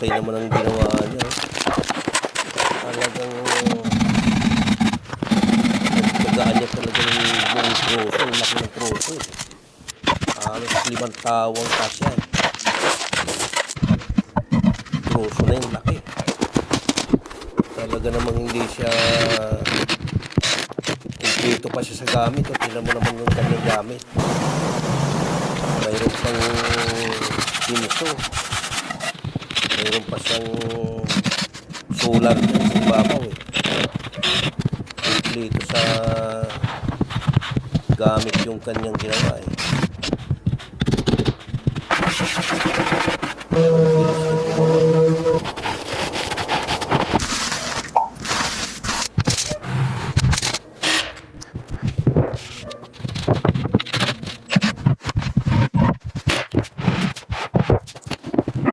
Husay naman ang ginawa niya. Talagang nagtagaan niya talaga ng buong troso. Ang laki ng troso. Halos 5 tawang kasya. Troso na yung laki. Talaga namang hindi siya kumpleto pa siya sa gamit. Tingnan mo naman yung kanyang gamit. Mayroon pang pinso. Mayroon pa siyang solar dyan sa ibabaw eh. Kumpleto sa gamit yung kanyang ginawa eh.